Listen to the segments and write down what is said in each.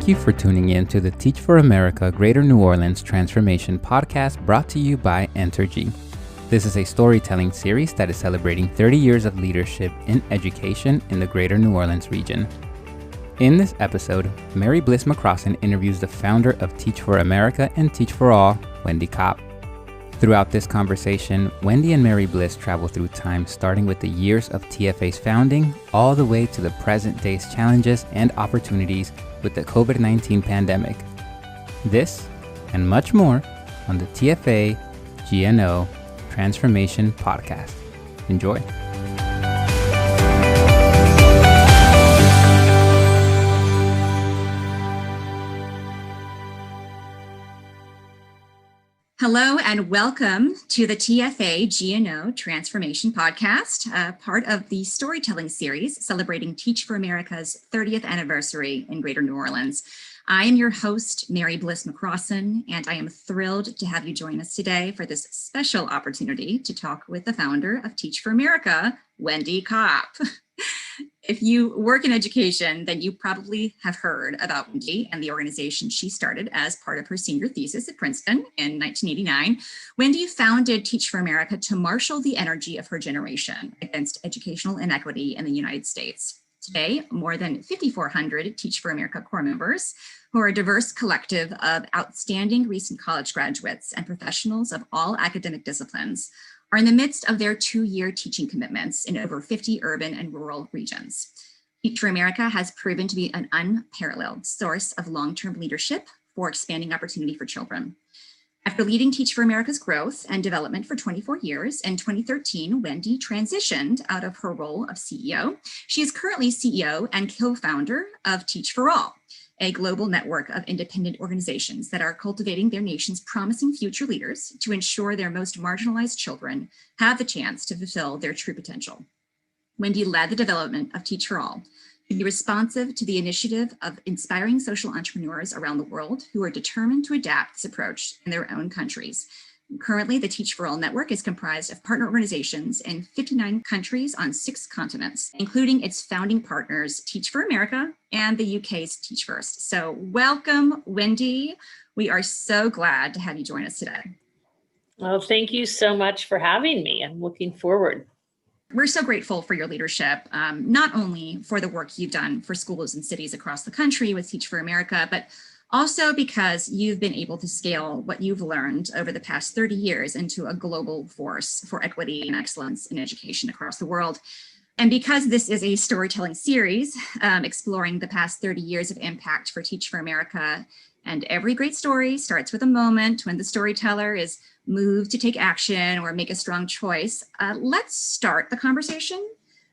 Thank you for tuning in to the Teach for America Greater New Orleans Transformation podcast brought to you by Entergy. This is a storytelling series that is celebrating 30 years of leadership in education in the Greater New Orleans region. In this episode, Mary Bliss McCrossen interviews the founder of Teach for America and Teach for All, Wendy Kopp. Throughout this conversation, Wendy and Mary Bliss travel through time starting with the years of TFA's founding all the way to the present day's challenges and opportunities with the COVID-19 pandemic. This and much more on the TFA GNO Transformation Podcast. Enjoy. Hello and welcome to the TFA GNO Transformation Podcast, part of the storytelling series celebrating Teach for America's 30th anniversary in Greater New Orleans. I am your host, Mary Bliss McCrossen, and I am thrilled to have you join us today for this special opportunity to talk with the founder of Teach for America, Wendy Kopp. If you work in education, then you probably have heard about Wendy and the organization she started as part of her senior thesis at Princeton in 1989. Wendy founded Teach for America to marshal the energy of her generation against educational inequity in the United States. Today, more than 5,400 Teach for America core members, who are a diverse collective of outstanding recent college graduates and professionals of all academic disciplines, are in the midst of their 2-year teaching commitments in over 50 urban and rural regions. Teach for America has proven to be an unparalleled source of long-term leadership for expanding opportunity for children. After leading Teach for America's growth and development for 24 years, in 2013, Wendy transitioned out of her role of CEO. She is currently CEO and co-founder of Teach for All, a global network of independent organizations that are cultivating their nation's promising future leaders to ensure their most marginalized children have the chance to fulfill their true potential. Wendy led the development of Teach for All to be responsive to the initiative of inspiring social entrepreneurs around the world who are determined to adapt this approach in their own countries. Currently, the Teach for All network is comprised of partner organizations in 59 countries on 6 continents, including its founding partners, Teach for America and the UK's Teach First. So welcome, Wendy. We are so glad to have you join us today. Well, thank you so much for having me. I'm looking forward. We're so grateful for your leadership, not only for the work you've done for schools and cities across the country with Teach for America, but also because you've been able to scale what you've learned over the past 30 years into a global force for equity and excellence in education across the world. And because this is a storytelling series exploring the past 30 years of impact for Teach for America, and every great story starts with a moment when the storyteller is moved to take action or make a strong choice, let's start the conversation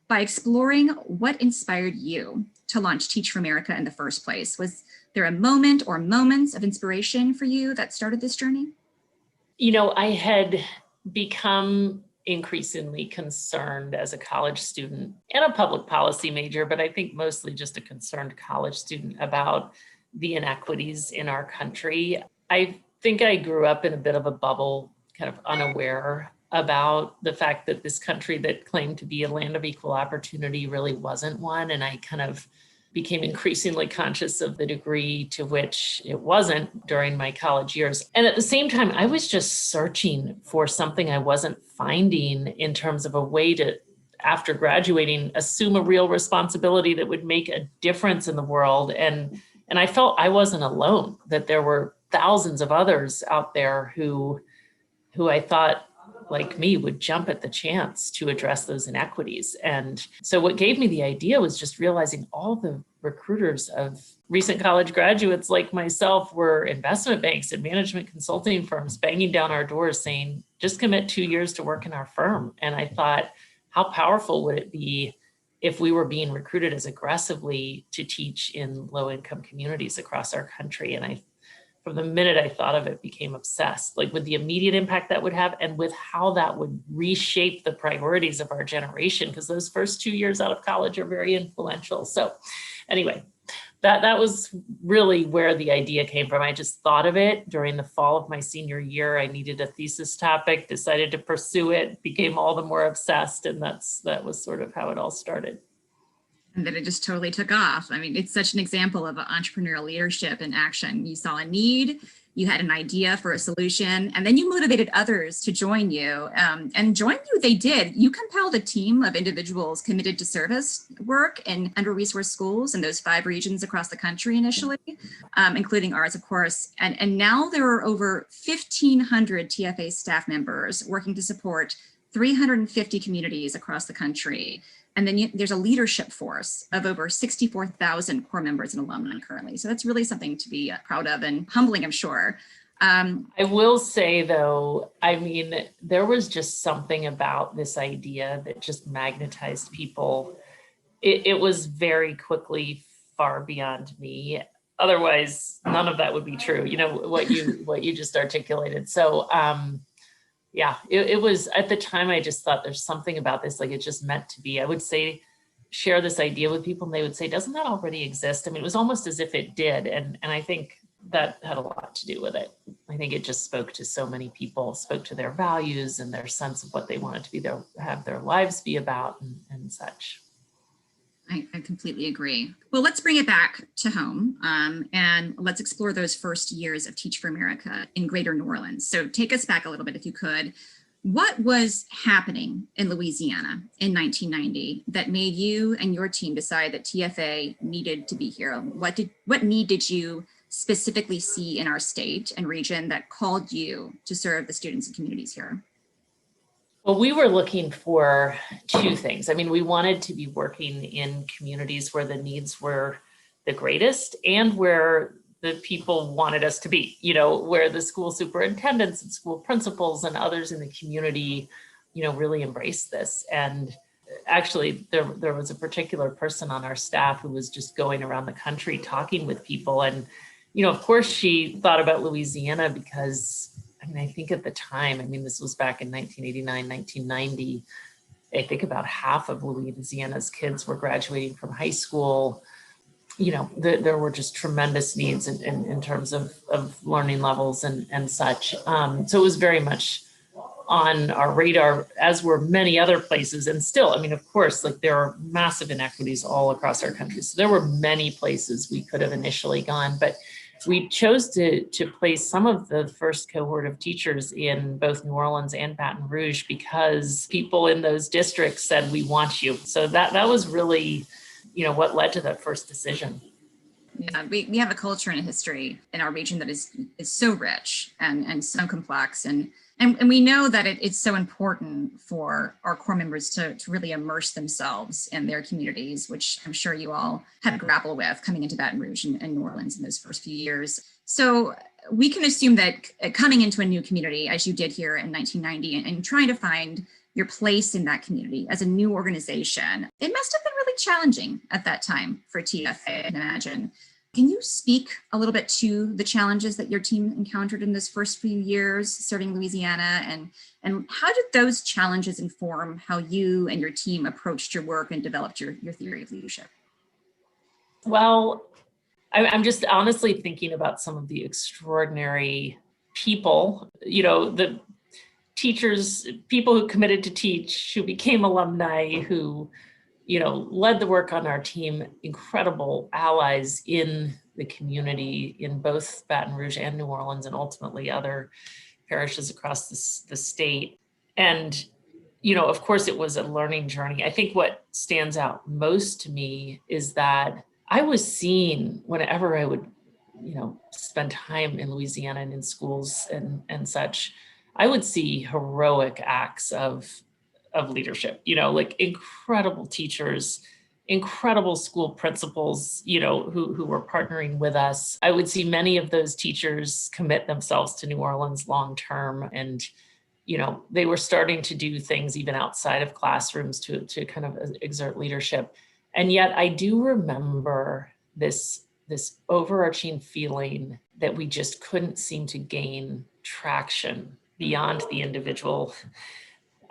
by exploring what inspired you to launch Teach for America in the first place. Was there a moment or moments of inspiration for you that started this journey? You know, I had become increasingly concerned as a college student and a public policy major, but I think mostly just a concerned college student about the inequities in our country. I think I grew up in a bit of a bubble, kind of unaware about the fact that this country that claimed to be a land of equal opportunity really wasn't one. And I kind of became increasingly conscious of the degree to which it wasn't during my college years. And at the same time, I was just searching for something I wasn't finding in terms of a way to, after graduating, assume a real responsibility that would make a difference in the world. And I felt I wasn't alone, that there were thousands of others out there who I thought, like me, would jump at the chance to address those inequities. And so what gave me the idea was just realizing all the recruiters of recent college graduates like myself were investment banks and management consulting firms banging down our doors saying, just commit 2 years to work in our firm. And I thought, how powerful would it be if we were being recruited as aggressively to teach in low-income communities across our country? And from the minute I thought of it, became obsessed, like with the immediate impact that would have and with how that would reshape the priorities of our generation, because those first 2 years out of college are very influential. So anyway, that was really where the idea came from. I just thought of it during the fall of my senior year. I needed a thesis topic, decided to pursue it, became all the more obsessed. And that was sort of how it all started. And then it just totally took off. I mean, it's such an example of entrepreneurial leadership in action. You saw a need, you had an idea for a solution, and then you motivated others to join you. And join you, they did. You compelled a team of individuals committed to service work in under-resourced schools in those 5 regions across the country initially, including ours, of course. And now there are over 1,500 TFA staff members working to support 350 communities across the country. And then there's a leadership force of over 64,000 core members and alumni currently. So that's really something to be proud of and humbling, I'm sure. I will say, though, I mean, there was just something about this idea that just magnetized people. It was very quickly far beyond me. Otherwise, none of that would be true. You know, what you just articulated. So, yeah, it was at the time, I just thought there's something about this, like it just meant to be. I would say, share this idea with people and they would say, doesn't that already exist? I mean, it was almost as if it did. And I think that had a lot to do with it. I think it just spoke to so many people, spoke to their values and their sense of what they wanted to be there, have their lives be about and such. I completely agree. Well, let's bring it back to home and let's explore those first years of Teach for America in Greater New Orleans. So take us back a little bit, if you could. What was happening in Louisiana in 1990 that made you and your team decide that TFA needed to be here? What need did you specifically see in our state and region that called you to serve the students and communities here? Well, we were looking for 2 things. I mean, we wanted to be working in communities where the needs were the greatest and where the people wanted us to be, you know, where the school superintendents and school principals and others in the community, you know, really embraced this. And actually, there was a particular person on our staff who was just going around the country talking with people. And, you know, of course, she thought about Louisiana because I mean, I think at the time, I mean, this was back in 1989, 1990, I think about half of Louisiana's kids were graduating from high school. You know, there were just tremendous needs in terms of learning levels and such. So it was very much on our radar, as were many other places. And still, I mean, of course, like there are massive inequities all across our country. So there were many places we could have initially gone, but we chose to place some of the first cohort of teachers in both New Orleans and Baton Rouge because people in those districts said, we want you. So that was really, you know, what led to that first decision. Yeah, we have a culture and a history in our region that is so rich and so complex. And we know that it's so important for our core members to really immerse themselves in their communities, which I'm sure you all had to grapple with coming into Baton Rouge and New Orleans in those first few years. So we can assume that coming into a new community, as you did here in 1990, and trying to find your place in that community as a new organization, it must have been really challenging at that time for TFA, I can imagine. Can you speak a little bit to the challenges that your team encountered in those first few years serving Louisiana, and how did those challenges inform how you and your team approached your work and developed your theory of leadership? Well, I'm just honestly thinking about some of the extraordinary people, you know, the teachers, people who committed to teach, who became alumni, who, you know, led the work on our team, incredible allies in the community in both Baton Rouge and New Orleans, and ultimately other parishes across the state. And, you know, of course, it was a learning journey. I think what stands out most to me is that I was seeing, whenever I would, you know, spend time in Louisiana and in schools and such, I would see heroic acts of leadership, you know, like incredible teachers, incredible school principals, you know, who were partnering with us. I would see many of those teachers commit themselves to New Orleans long-term. And, you know, they were starting to do things even outside of classrooms to kind of exert leadership. And yet I do remember this overarching feeling that we just couldn't seem to gain traction beyond the individual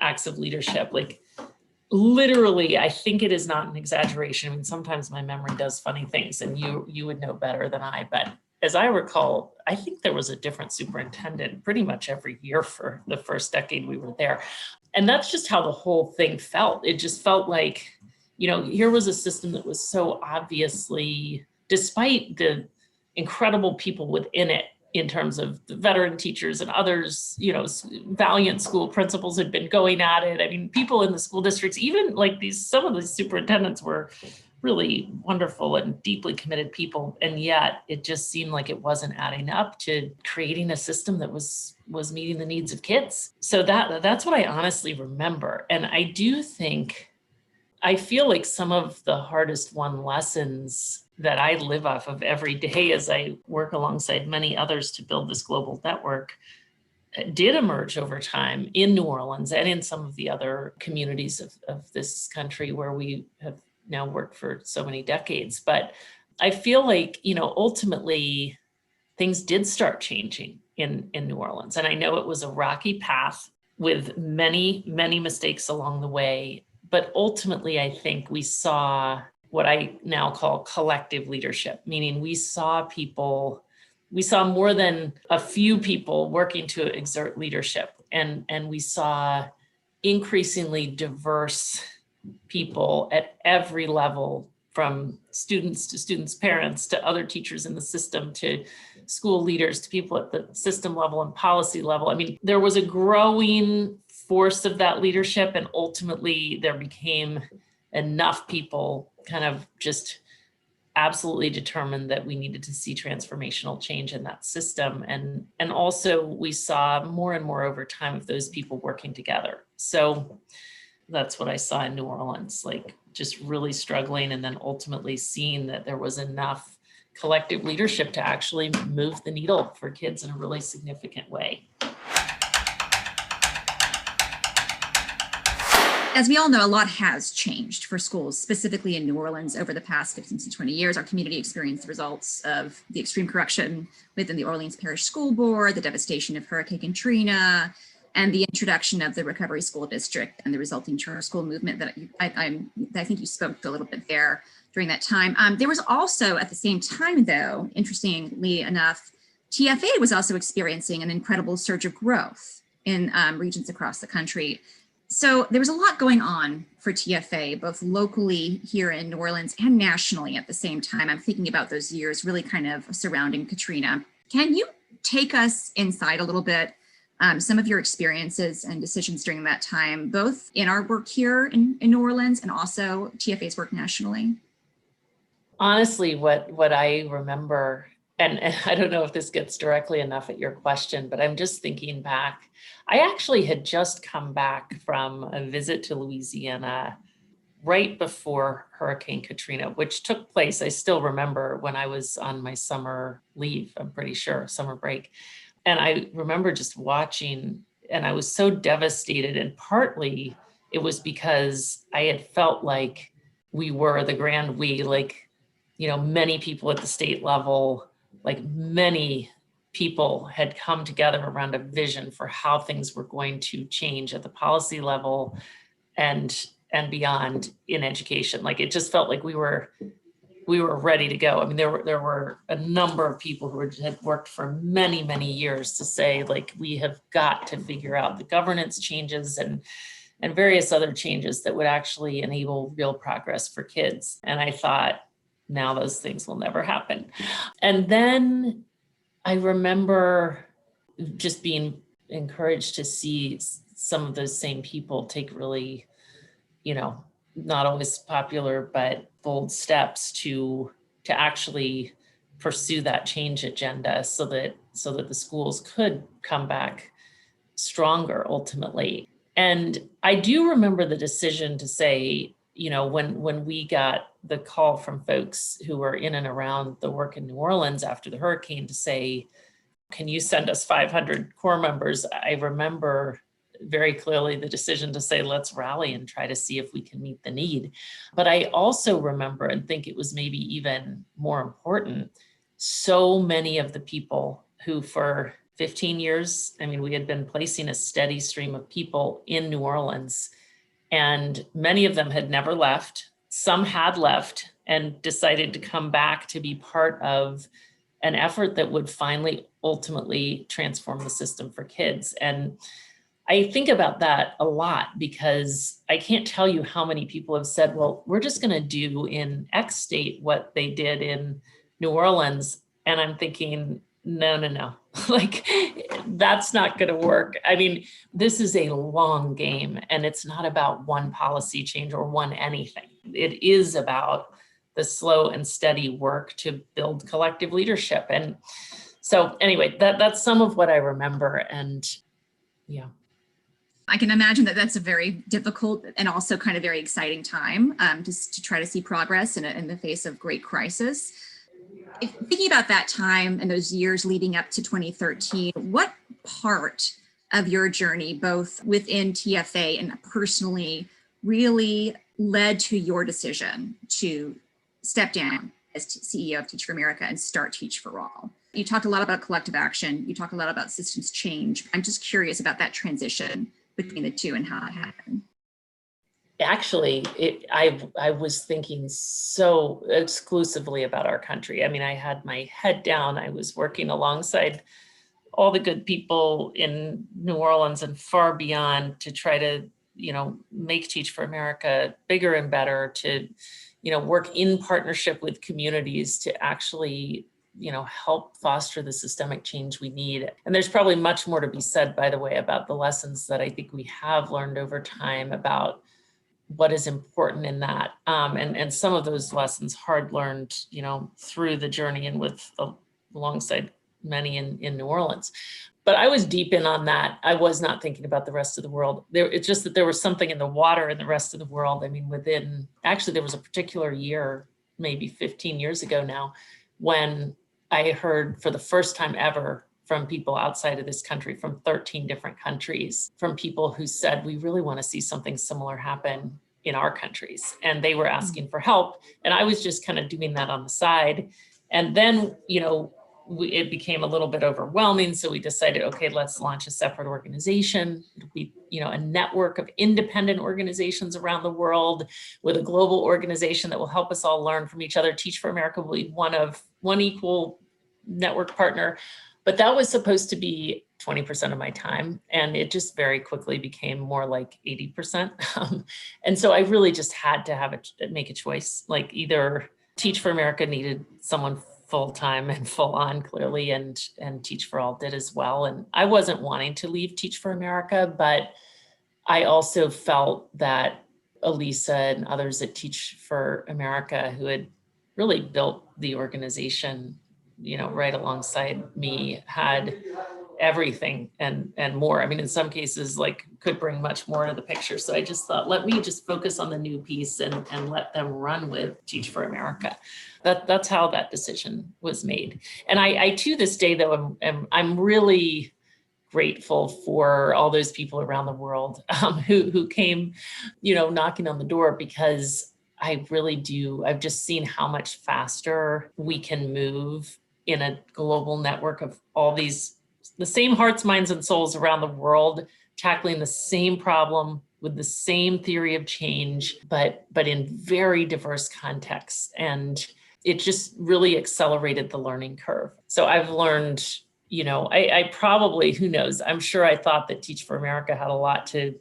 acts of leadership. Like literally, I think it is not an exaggeration. I mean, sometimes my memory does funny things and you would know better than I, but as I recall, I think there was a different superintendent pretty much every year for the first decade we were there. And that's just how the whole thing felt. It just felt like here was a system that was so obviously, despite the incredible people within it, in terms of the veteran teachers and others, valiant school principals had been going at it. I mean, people in the school districts, even like some of the superintendents were really wonderful and deeply committed people. And yet it just seemed like it wasn't adding up to creating a system that was meeting the needs of kids. So that's what I honestly remember. And I feel like some of the hardest won lessons that I live off of every day as I work alongside many others to build this global network did emerge over time in New Orleans and in some of the other communities of this country where we have now worked for so many decades. But I feel like, ultimately things did start changing in New Orleans. And I know it was a rocky path with many, many mistakes along the way. But ultimately, I think we saw what I now call collective leadership, meaning we saw more than a few people working to exert leadership. And we saw increasingly diverse people at every level, from students to students' parents, to other teachers in the system, to school leaders, to people at the system level and policy level. I mean, there was a growing force of that leadership, and ultimately there became enough people kind of just absolutely determined that we needed to see transformational change in that system. And also we saw more and more over time of those people working together. So that's what I saw in New Orleans, like just really struggling, and then ultimately seeing that there was enough collective leadership to actually move the needle for kids in a really significant way. As we all know, a lot has changed for schools, specifically in New Orleans over the past 15 to 20 years. Our community experienced the results of the extreme corruption within the Orleans Parish School Board, the devastation of Hurricane Katrina, and the introduction of the Recovery School District and the resulting charter school movement that I think you spoke a little bit there during that time. There was also, at the same time, though, interestingly enough, TFA was also experiencing an incredible surge of growth in regions across the country. So there was a lot going on for TFA, both locally here in New Orleans and nationally at the same time. I'm thinking about those years really kind of surrounding Katrina. Can you take us inside a little bit, some of your experiences and decisions during that time, both in our work here in New Orleans and also TFA's work nationally? Honestly, what I remember, and I don't know if this gets directly enough at your question, but I'm just thinking back. I actually had just come back from a visit to Louisiana right before Hurricane Katrina, which took place, I still remember, when I was on my summer leave, I'm pretty sure, summer break. And I remember just watching, and I was so devastated. And partly it was because I had felt like we were the grand we, like, many people at the state level, like many people had come together around a vision for how things were going to change at the policy level and beyond in education. Like, it just felt like we were ready to go. I mean, there were a number of people who had worked for many, many years to say, like, we have got to figure out the governance changes and various other changes that would actually enable real progress for kids. And I thought, now those things will never happen. And then I remember just being encouraged to see some of those same people take really, not always popular, but bold steps to actually pursue that change agenda so that the schools could come back stronger ultimately. And I do remember the decision to say, when we got the call from folks who were in and around the work in New Orleans after the hurricane to say, can you send us 500 Corps members? I remember very clearly the decision to say, let's rally and try to see if we can meet the need. But I also remember, and think it was maybe even more important, so many of the people who for 15 years, I mean, we had been placing a steady stream of people in New Orleans, and many of them had never left. Some had left and decided to come back to be part of an effort that would finally ultimately transform the system for kids. And I think about that a lot because I can't tell you how many people have said, well, we're just going to do in X state what they did in New Orleans. And I'm thinking, no. Like, that's not going to work. I mean, this is a long game, and it's not about one policy change or one anything. It is about the slow and steady work to build collective leadership. And so anyway, that's some of what I remember. And yeah. I can imagine that that's a very difficult and also kind of very exciting time just to try to see progress in the face of great crisis. Thinking about that time and those years leading up to 2013, what part of your journey, both within TFA and personally, really led to your decision to step down as CEO of Teach for America and start Teach for All? You talked a lot about collective action. You talked a lot about systems change. I'm just curious about that transition between the two and how it happened. Actually, I was thinking so exclusively about our country. I mean, I had my head down. I was working alongside all the good people in New Orleans and far beyond to try to, make Teach for America bigger and better, to, work in partnership with communities to actually, help foster the systemic change we need. And there's probably much more to be said, by the way, about the lessons that I think we have learned over time about what is important in that. And some of those lessons hard learned, through the journey and alongside many in New Orleans. But I was deep in on that. I was not thinking about the rest of the world. It's just that there was something in the water in the rest of the world. I mean, there was a particular year, maybe 15 years ago now, when I heard for the first time ever from people outside of this country, from 13 different countries, from people who said, we really want to see something similar happen in our countries. And they were asking for help. And I was just kind of doing that on the side. And then, it became a little bit overwhelming. So we decided, okay, let's launch a separate organization. It'll be, a network of independent organizations around the world with a global organization that will help us all learn from each other. Teach for America will be one equal network partner. But that was supposed to be 20% of my time. And it just very quickly became more like 80%. And so I really just had to make a choice. Like, either Teach for America needed someone full-time and full on, clearly, and Teach for All did as well. And I wasn't wanting to leave Teach for America, but I also felt that Elisa and others at Teach for America, who had really built the organization, right alongside me, had everything and more. I mean, in some cases, could bring much more to the picture. So I just thought, let me just focus on the new piece and let them run with Teach for America. That's how that decision was made. And I to this day, though, I'm really grateful for all those people around the world who came, knocking on the door, because I really do. I've just seen how much faster we can move in a global network of all the same hearts, minds, and souls around the world, tackling the same problem with the same theory of change, but in very diverse contexts. And it just really accelerated the learning curve. So I've learned, I probably, who knows, I'm sure I thought that Teach for America had a lot to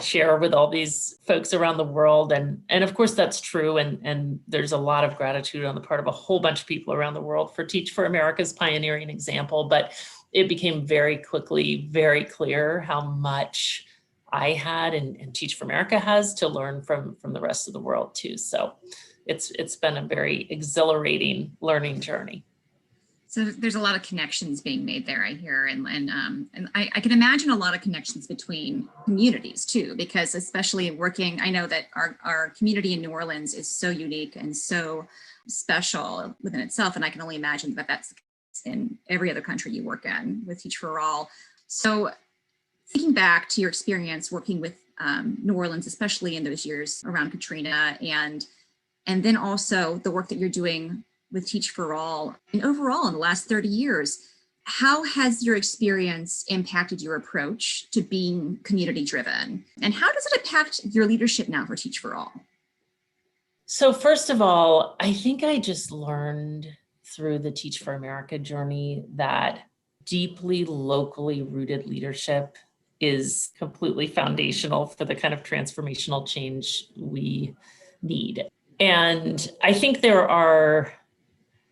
share with all these folks around the world. And of course that's true. And there's a lot of gratitude on the part of a whole bunch of people around the world for Teach for America's pioneering example. But it became very quickly very clear how much I had and Teach for America has to learn from the rest of the world too. So it's been a very exhilarating learning journey. So there's a lot of connections being made there, I hear, and I can imagine a lot of connections between communities too, because especially working, I know that our community in New Orleans is so unique and so special within itself, and I can only imagine that that's in every other country you work in with Teach for All. So thinking back to your experience working with New Orleans, especially in those years around Katrina, and then also the work that you're doing with Teach for All, and overall in the last 30 years, how has your experience impacted your approach to being community driven? And how does it impact your leadership now for Teach for All? So first of all, I think I just learned through the Teach for America journey that deeply locally rooted leadership is completely foundational for the kind of transformational change we need. And I think there are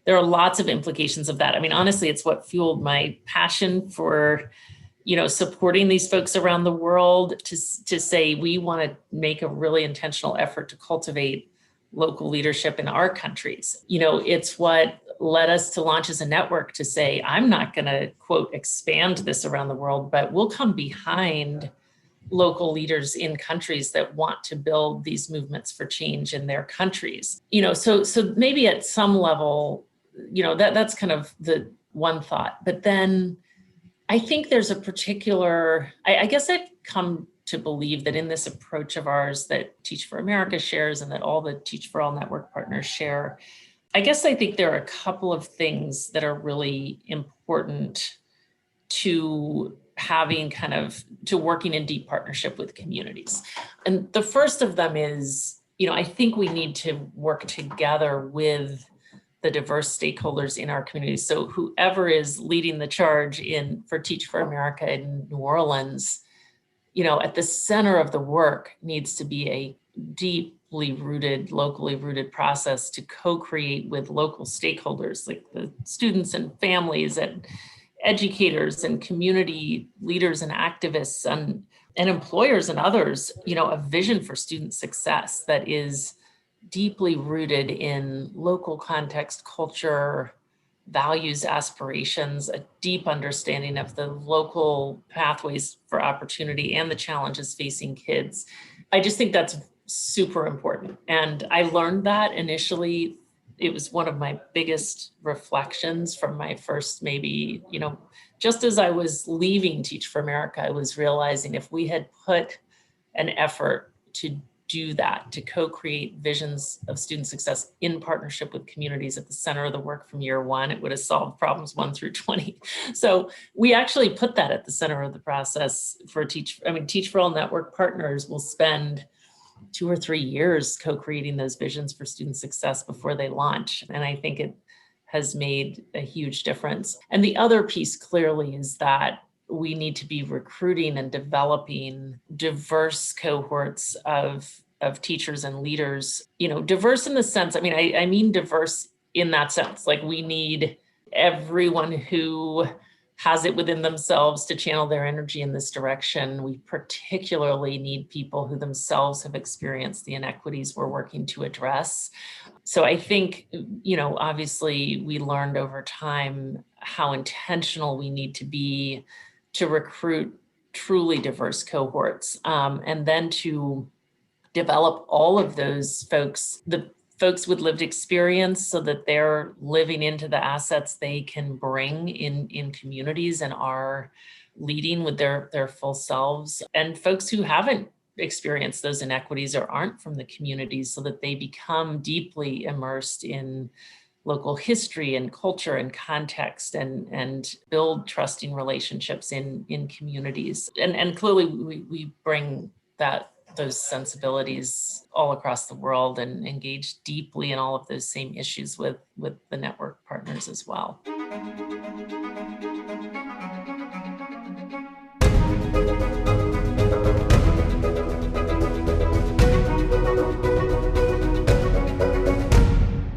lots of implications of that. I mean, honestly, it's what fueled my passion for, supporting these folks around the world to say we want to make a really intentional effort to cultivate local leadership in our countries. It's what led us to launch as a network to say, I'm not going to, quote, expand this around the world, but we'll come behind local leaders in countries that want to build these movements for change in their countries. So maybe at some level, that's kind of the one thought. But then I think there's a particular, I guess I've come to believe that in this approach of ours that Teach for America shares and that all the Teach for All network partners share, I think there are a couple of things that are really important to having to working in deep partnership with communities. And the first of them is, I think we need to work together with the diverse stakeholders in our communities. So whoever is leading the charge for Teach for America in New Orleans, at the center of the work needs to be a deeply rooted, locally rooted process to co-create with local stakeholders like the students and families and educators and community leaders and activists and employers and others, a vision for student success that is deeply rooted in local context, culture, values, aspirations, a deep understanding of the local pathways for opportunity and the challenges facing kids. I just think that's super important. And I learned that initially. It was one of my biggest reflections from my first, maybe, just as I was leaving Teach for America, I was realizing if we had put an effort to do that, to co-create visions of student success in partnership with communities at the center of the work from year one, it would have solved problems 1 through 20. So we actually put that at the center of the process for Teach for All network partners will spend 2 or 3 years co-creating those visions for student success before they launch. And I think it has made a huge difference. And the other piece clearly is that we need to be recruiting and developing diverse cohorts of teachers and leaders, diverse in the sense, I mean diverse in that sense, like we need everyone who has it within themselves to channel their energy in this direction. We particularly need people who themselves have experienced the inequities we're working to address. So I think, obviously we learned over time how intentional we need to be to recruit truly diverse cohorts, and then to develop all of those folks, the folks with lived experience, so that they're living into the assets they can bring in communities and are leading with their full selves, and folks who haven't experienced those inequities or aren't from the communities, so that they become deeply immersed in local history and culture and context and build trusting relationships in communities. And clearly we bring those sensibilities all across the world and engage deeply in all of those same issues with the network partners as well.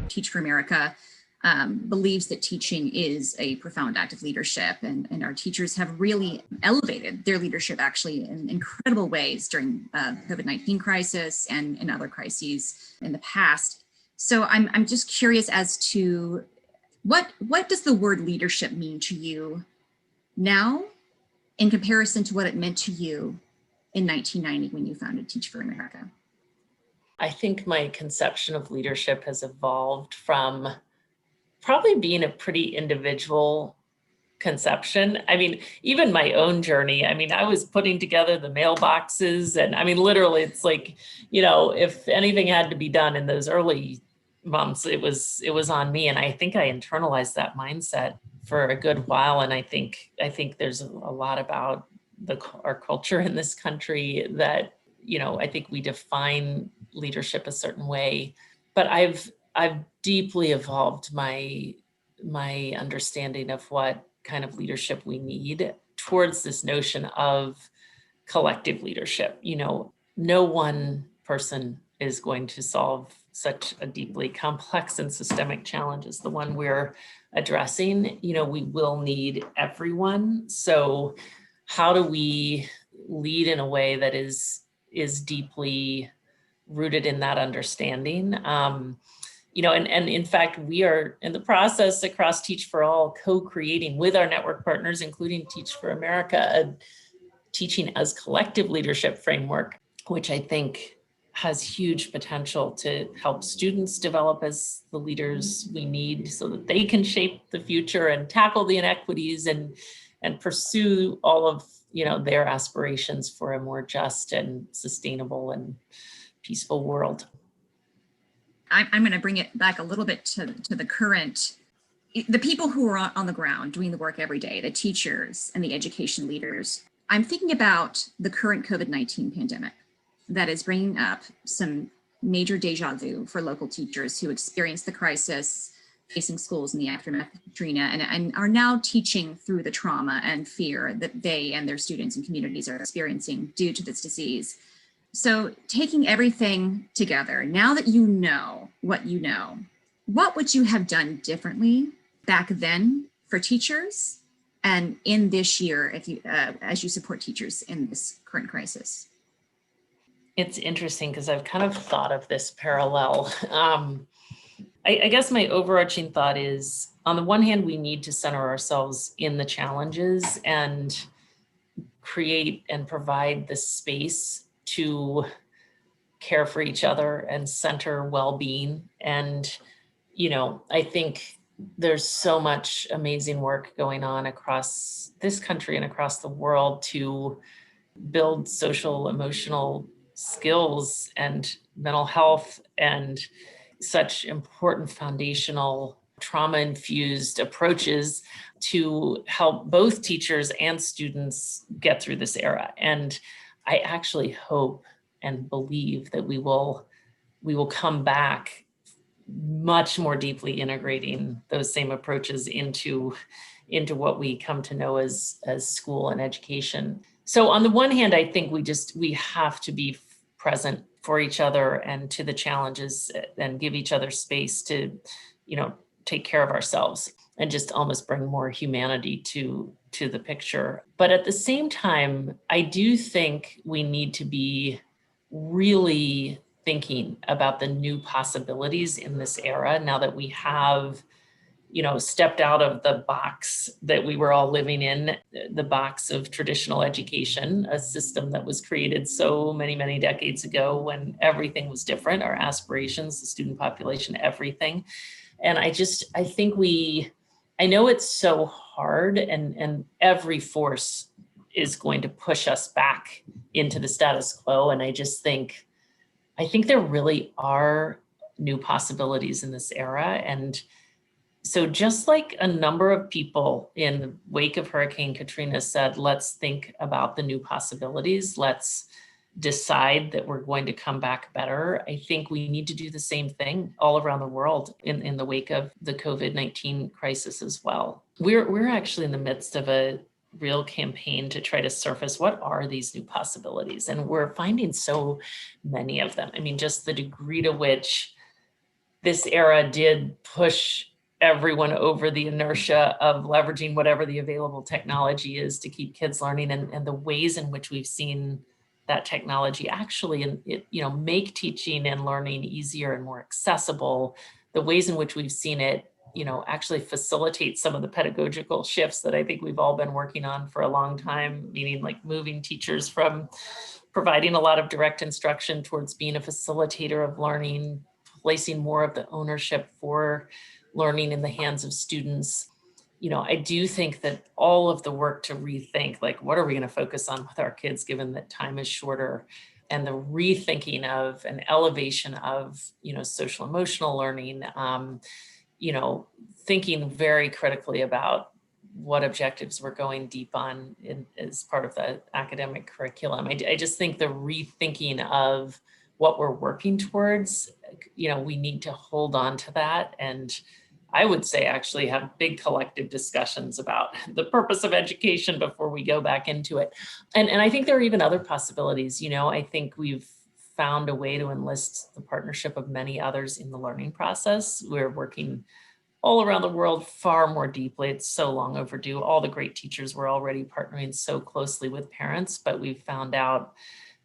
Teach for America believes that teaching is a profound act of leadership, and our teachers have really elevated their leadership actually in incredible ways during COVID-19 crisis and in other crises in the past. So I'm just curious as to what does the word leadership mean to you now in comparison to what it meant to you in 1990 when you founded Teach for America? I think my conception of leadership has evolved from probably being a pretty individual conception. Even my own journey, I was putting together the mailboxes and literally it's like, if anything had to be done in those early months, it was on me. And I think I internalized that mindset for a good while. And I think there's a lot about our culture in this country that, I think we define leadership a certain way, but I've deeply evolved my understanding of what kind of leadership we need towards this notion of collective leadership. No one person is going to solve such a deeply complex and systemic challenge as the one we're addressing. We will need everyone. So how do we lead in a way that is deeply rooted in that understanding? And in fact, we are in the process across Teach for All co-creating with our network partners, including Teach for America, a teaching as collective leadership framework, which I think has huge potential to help students develop as the leaders we need so that they can shape the future and tackle the inequities and pursue all of their aspirations for a more just and sustainable and peaceful world. I'm going to bring it back a little bit to the current, the people who are on the ground doing the work every day, the teachers and the education leaders. I'm thinking about the current COVID-19 pandemic that is bringing up some major deja vu for local teachers who experienced the crisis facing schools in the aftermath of Katrina and are now teaching through the trauma and fear that they and their students and communities are experiencing due to this disease. So taking everything together, now that you know what you know, what would you have done differently back then for teachers and in this year if you as you support teachers in this current crisis? It's interesting because I've kind of thought of this parallel. I guess my overarching thought is, on the one hand, we need to center ourselves in the challenges and create and provide the space to care for each other and center well-being. And, I think there's so much amazing work going on across this country and across the world to build social, emotional skills and mental health and such important foundational trauma-infused approaches to help both teachers and students get through this era. And I actually hope and believe that we will come back much more deeply integrating those same approaches into what we come to know as school and education. So on the one hand, I think we have to be present for each other and to the challenges and give each other space to, take care of ourselves and just almost bring more humanity to the picture. But at the same time, I do think we need to be really thinking about the new possibilities in this era now that we have stepped out of the box that we were all living in, the box of traditional education, a system that was created so many, many decades ago when everything was different, our aspirations, the student population, everything. And I think I know it's so hard and every force is going to push us back into the status quo. And I think there really are new possibilities in this era. And so just like a number of people in the wake of Hurricane Katrina said, let's think about the new possibilities. Let's decide that we're going to come back better. I think we need to do the same thing all around the world in the wake of the COVID-19 crisis as well. We're actually in the midst of a real campaign to try to surface what are these new possibilities. And we're finding so many of them. I mean, just the degree to which this era did push everyone over the inertia of leveraging whatever the available technology is to keep kids learning, and the ways in which we've seen that technology actually make teaching and learning easier and more accessible, the ways in which we've seen it actually facilitate some of the pedagogical shifts that I think we've all been working on for a long time, meaning like moving teachers from providing a lot of direct instruction towards being a facilitator of learning, placing more of the ownership for learning in the hands of students. I do think that all of the work to rethink, like, what are we going to focus on with our kids, given that time is shorter, and the rethinking of an elevation of, social emotional learning, thinking very critically about what objectives we're going deep on as part of the academic curriculum. I just think the rethinking of what we're working towards, we need to hold on to that and I would say, actually have big collective discussions about the purpose of education before we go back into it. And I think there are even other possibilities. I think we've found a way to enlist the partnership of many others in the learning process. We're working all around the world far more deeply. It's so long overdue. All the great teachers were already partnering so closely with parents, but we've found out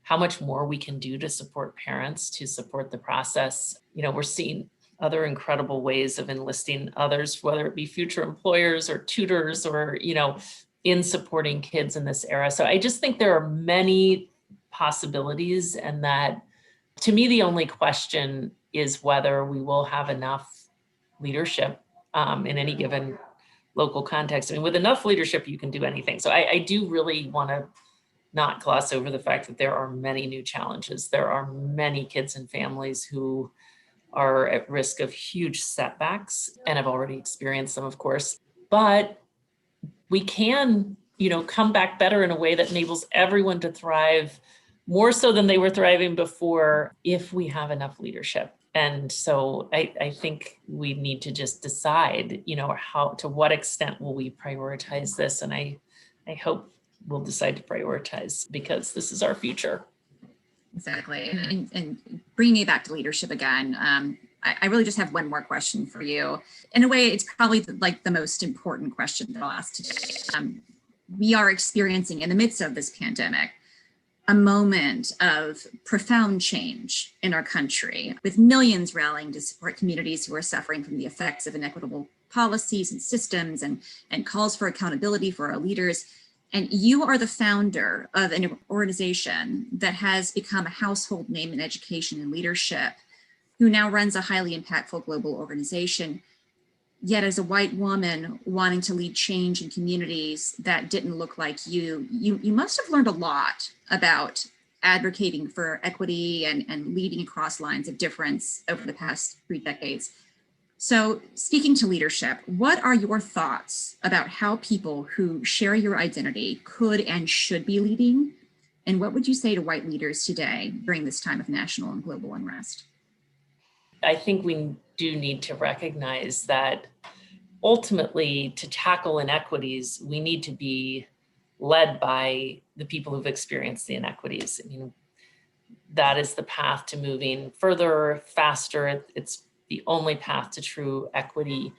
how much more we can do to support parents, to support the process. We're seeing other incredible ways of enlisting others, whether it be future employers or tutors or, in supporting kids in this era. So I just think there are many possibilities, and that, to me, the only question is whether we will have enough leadership in any given local context. I mean, with enough leadership, you can do anything. So I do really want to not gloss over the fact that there are many new challenges. There are many kids and families who are at risk of huge setbacks and have already experienced them, of course. But we can, come back better in a way that enables everyone to thrive more so than they were thriving before, if we have enough leadership. And so I think we need to just decide, to what extent will we prioritize this? And I hope we'll decide to prioritize, because this is our future. Exactly. And bringing it back to leadership again, I really just have one more question for you. In a way, it's probably the most important question that I'll ask today. We are experiencing, in the midst of this pandemic, a moment of profound change in our country, with millions rallying to support communities who are suffering from the effects of inequitable policies and systems, and calls for accountability for our leaders. And you are the founder of an organization that has become a household name in education and leadership, who now runs a highly impactful global organization. Yet, as a white woman wanting to lead change in communities that didn't look like you must have learned a lot about advocating for equity and leading across lines of difference over the past 3 decades. So, speaking to leadership, what are your thoughts about how people who share your identity could and should be leading? And what would you say to white leaders today during this time of national and global unrest? I think we do need to recognize that ultimately, to tackle inequities, we need to be led by the people who've experienced the inequities. That is the path to moving further, faster. It's the only path to true equity.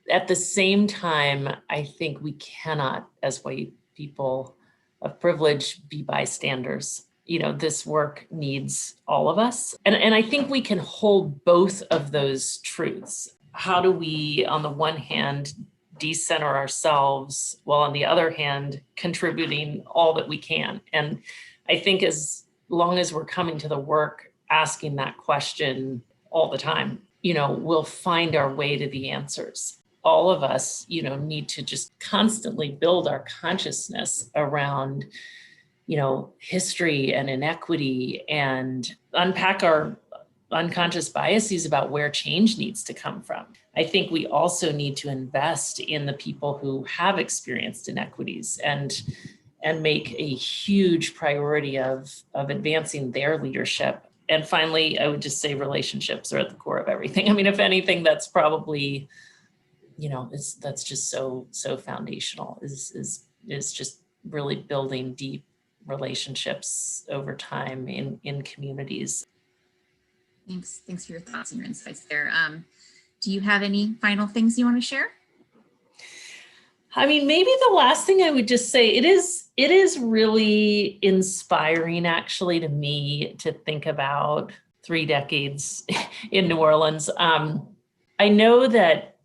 At the same time, I think we cannot, as white people of privilege, be bystanders. This work needs all of us. And I think we can hold both of those truths. How do we, on the one hand, decenter ourselves, while on the other hand, contributing all that we can? And I think as long as we're coming to the work asking that question all the time, we'll find our way to the answers. All of us, need to just constantly build our consciousness around history and inequity, and unpack our unconscious biases about where change needs to come from. I think we also need to invest in the people who have experienced inequities and make a huge priority of advancing their leadership. And finally, I would just say relationships are at the core of everything. I mean, if anything, that's probably, that's just so foundational, is just really building deep relationships over time in communities. Thanks for your thoughts and your insights there. Do you have any final things you want to share? I mean, maybe the last thing I would just say, it is really inspiring, actually, to me to think about 3 decades in New Orleans. I know that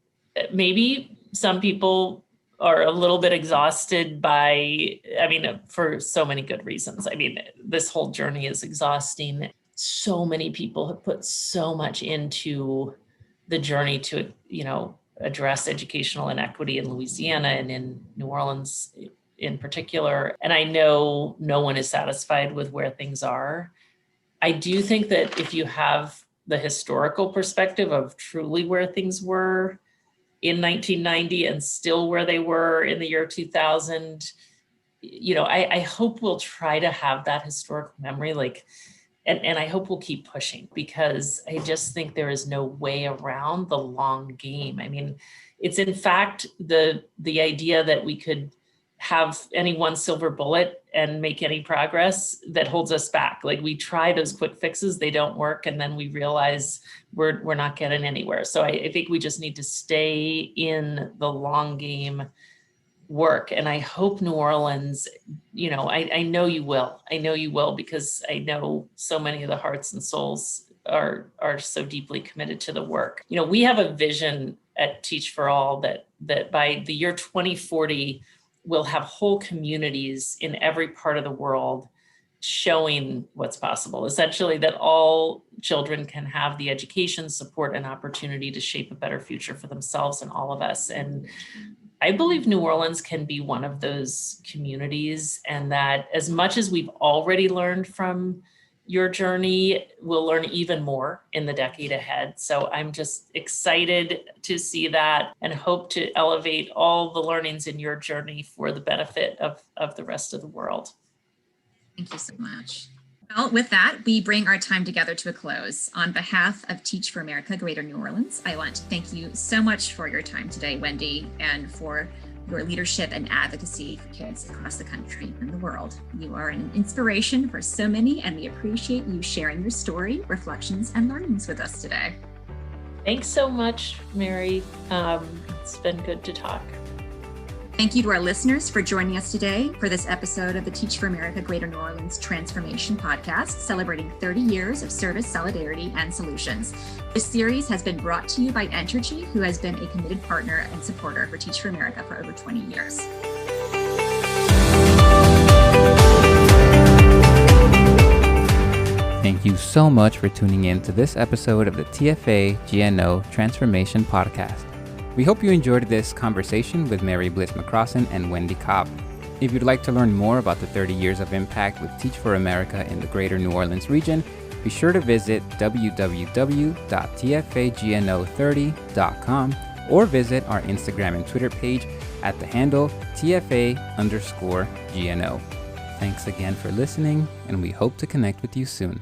maybe some people are a little bit exhausted for so many good reasons. This whole journey is exhausting. So many people have put so much into the journey to, address educational inequity in Louisiana and in New Orleans in particular. And I know no one is satisfied with where things are. I do think that if you have the historical perspective of truly where things were in 1990 and still where they were in the year 2000, I hope we'll try to have that historical memory, And I hope we'll keep pushing, because I just think there is no way around the long game. I mean, it's in fact the idea that we could have any one silver bullet and make any progress that holds us back. Like, we try those quick fixes, they don't work, and then we realize we're not getting anywhere. So I think we just need to stay in the long game work. And I hope New Orleans, I know you will. I know you will, because I know so many of the hearts and souls are so deeply committed to the work. We have a vision at Teach for All that by the year 2040, we'll have whole communities in every part of the world showing what's possible. Essentially, that all children can have the education, support, and opportunity to shape a better future for themselves and all of us. And I believe New Orleans can be one of those communities, and that as much as we've already learned from your journey, we'll learn even more in the decade ahead. So I'm just excited to see that, and hope to elevate all the learnings in your journey for the benefit of the rest of the world. Thank you so much. Well, with that, we bring our time together to a close. On behalf of Teach for America Greater New Orleans, I want to thank you so much for your time today, Wendy, and for your leadership and advocacy for kids across the country and the world. You are an inspiration for so many, and we appreciate you sharing your story, reflections, and learnings with us today. Thanks so much, Mary. It's been good to talk. Thank you to our listeners for joining us today for this episode of the Teach for America Greater New Orleans Transformation Podcast, celebrating 30 years of service, solidarity, and solutions. This series has been brought to you by Entergy, who has been a committed partner and supporter for Teach for America for over 20 years. Thank you so much for tuning in to this episode of the TFA GNO Transformation Podcast. We hope you enjoyed this conversation with Mary Bliss McCrossen and Wendy Kopp. If you'd like to learn more about the 30 years of impact with Teach for America in the Greater New Orleans region, be sure to visit www.tfagno30.com or visit our Instagram and Twitter page at the handle TFA_GNO. Thanks again for listening, and we hope to connect with you soon.